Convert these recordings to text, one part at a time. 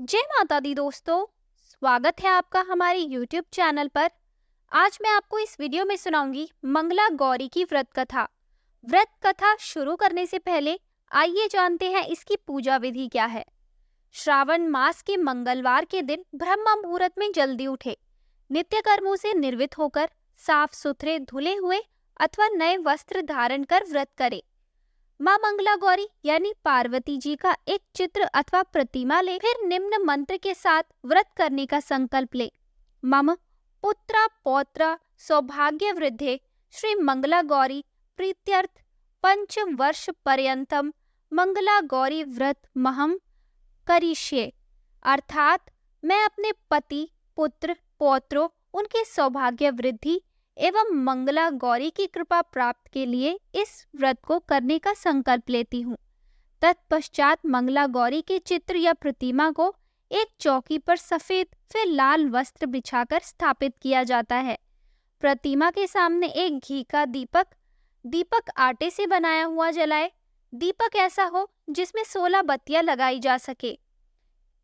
जय माता दी दोस्तों, स्वागत है आपका हमारे YouTube चैनल पर। आज मैं आपको इस वीडियो में सुनाऊंगी मंगला गौरी की व्रत कथा। व्रत कथा शुरू करने से पहले आइए जानते हैं इसकी पूजा विधि क्या है। श्रावण मास के मंगलवार के दिन ब्रह्म मुहूर्त में जल्दी उठे, नित्य कर्मों से निर्वित होकर साफ सुथरे धुले हुए अथवा नए वस्त्र धारण कर व्रत करे। माँ मंगला गौरी यानी पार्वती जी का एक चित्र अथवा प्रतिमा ले, फिर निम्न मंत्र के साथ व्रत करने का संकल्प ले। मम पुत्रा पौत्र सौभाग्य वृद्धे श्री मंगला गौरी प्रीत्यर्थ 5 वर्ष पर्यंतम मंगला गौरी व्रत महम करिष्ये। अर्थात मैं अपने पति, पुत्र, पौत्रों, उनके सौभाग्य वृद्धि एवं मंगला गौरी की कृपा प्राप्त के लिए इस व्रत को करने का संकल्प लेती हूँ। तत्पश्चात मंगला गौरी के चित्र या प्रतिमा को एक चौकी पर सफेद फिर लाल वस्त्र बिछाकर स्थापित किया जाता है। प्रतिमा के सामने एक घी का दीपक आटे से बनाया हुआ जलाए। दीपक ऐसा हो जिसमें 16 बत्तियां लगाई जा सके।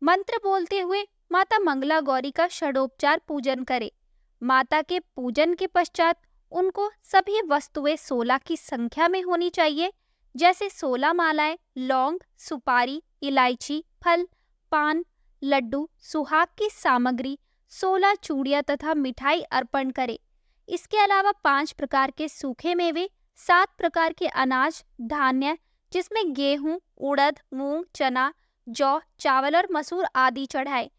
मंत्र बोलते हुए माता मंगला गौरी का षडोपचार पूजन करे। माता के पूजन के पश्चात उनको सभी वस्तुएं 16 की संख्या में होनी चाहिए, जैसे 16 मालाएं, लौंग, सुपारी, इलायची, फल, पान, लड्डू, सुहाग की सामग्री, 16 चूड़ियां तथा मिठाई अर्पण करे। इसके अलावा 5 प्रकार के सूखे मेवे, 7 प्रकार के अनाज धान्य जिसमें गेहूं, उड़द, मूंग, चना, जौ, चावल और मसूर आदि चढ़ाए।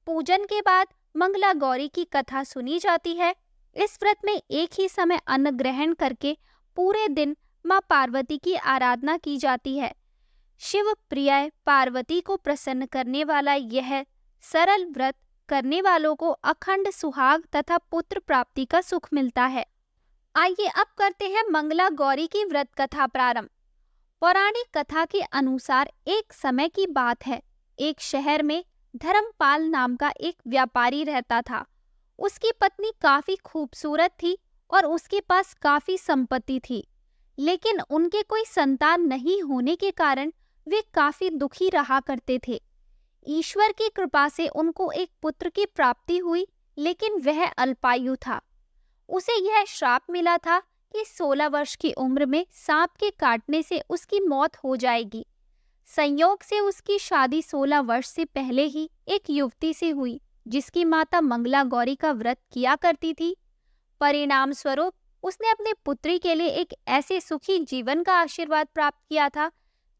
पूजन के बाद मंगला गौरी की कथा सुनी जाती है। इस व्रत में एक ही समय अन्न ग्रहण करके पूरे दिन माँ पार्वती की आराधना की जाती है। शिव प्रिय पार्वती को प्रसन्न करने वाला यह सरल व्रत करने वालों को अखंड सुहाग तथा पुत्र प्राप्ति का सुख मिलता है। आइए अब करते हैं मंगला गौरी की व्रत कथा प्रारंभ। पौराणिक कथा के अनुसार एक समय की बात है, एक शहर में धर्मपाल नाम का एक व्यापारी रहता था। उसकी पत्नी काफी खूबसूरत थी और उसके पास काफी संपत्ति थी, लेकिन उनके कोई संतान नहीं होने के कारण वे काफी दुखी रहा करते थे। ईश्वर की कृपा से उनको एक पुत्र की प्राप्ति हुई, लेकिन वह अल्पायु था। उसे यह श्राप मिला था कि 16 वर्ष की उम्र में सांप के काटने से उसकी मौत हो जाएगी। संयोग से उसकी शादी 16 वर्ष से पहले ही एक युवती से हुई, जिसकी माता मंगला गौरी का व्रत किया करती थी। परिणाम स्वरूप उसने अपने पुत्री के लिए एक ऐसे सुखी जीवन का आशीर्वाद प्राप्त किया था,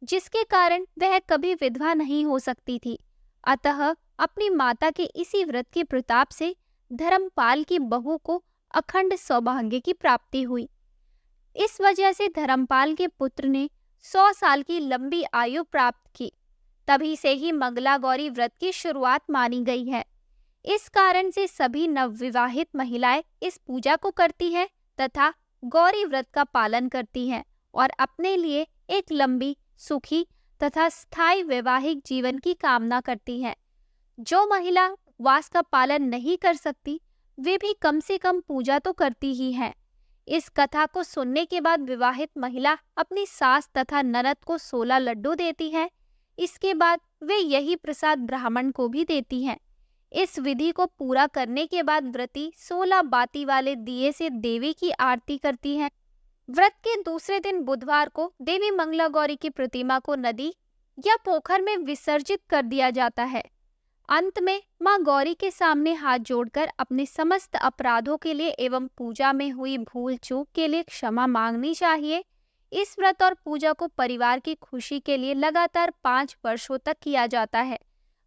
जिसके कारण वह कभी विधवा नहीं हो सकती थी। अतः अपनी माता के इसी व्रत के प्रताप से धर्मपाल की बहू को अखंड सौभाग्य की प्राप्ति हुई। इस वजह से धर्मपाल के पुत्र ने 100 साल की लंबी आयु प्राप्त की। तभी से ही मंगला गौरी व्रत की शुरुआत मानी गई है। इस कारण से सभी नवविवाहित महिलाएं इस पूजा को करती हैं तथा गौरी व्रत का पालन करती हैं और अपने लिए एक लंबी, सुखी तथा स्थायी वैवाहिक जीवन की कामना करती हैं। जो महिला उपवास का पालन नहीं कर सकती, वे भी कम से कम पूजा तो करती ही हैं। इस कथा को सुनने के बाद विवाहित महिला अपनी सास तथा ननद को 16 लड्डू देती है। इसके बाद वे यही प्रसाद ब्राह्मण को भी देती हैं। इस विधि को पूरा करने के बाद व्रती 16 बाती वाले दिए से देवी की आरती करती हैं। व्रत के दूसरे दिन बुधवार को देवी मंगला गौरी की प्रतिमा को नदी या पोखर में विसर्जित कर दिया जाता है। अंत में मां गौरी के सामने हाथ जोड़कर अपने समस्त अपराधों के लिए एवं पूजा में हुई भूल चूक के लिए क्षमा मांगनी चाहिए। इस व्रत और पूजा को परिवार की खुशी के लिए लगातार 5 वर्षों तक किया जाता है।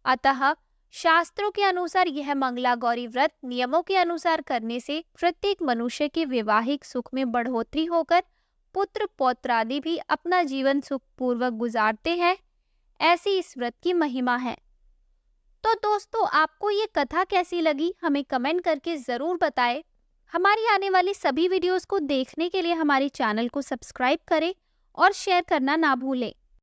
अतः शास्त्रों के अनुसार यह मंगला गौरी व्रत नियमों के अनुसार करने से प्रत्येक मनुष्य के वैवाहिक सुख में बढ़ोतरी होकर पुत्र पौत्रादि भी अपना जीवन सुख पूर्वक गुजारते हैं। ऐसी इस व्रत की महिमा है। तो दोस्तों, आपको ये कथा कैसी लगी हमें कमेंट करके ज़रूर बताएं। हमारी आने वाली सभी वीडियोस को देखने के लिए हमारे चैनल को सब्सक्राइब करें और शेयर करना ना भूलें।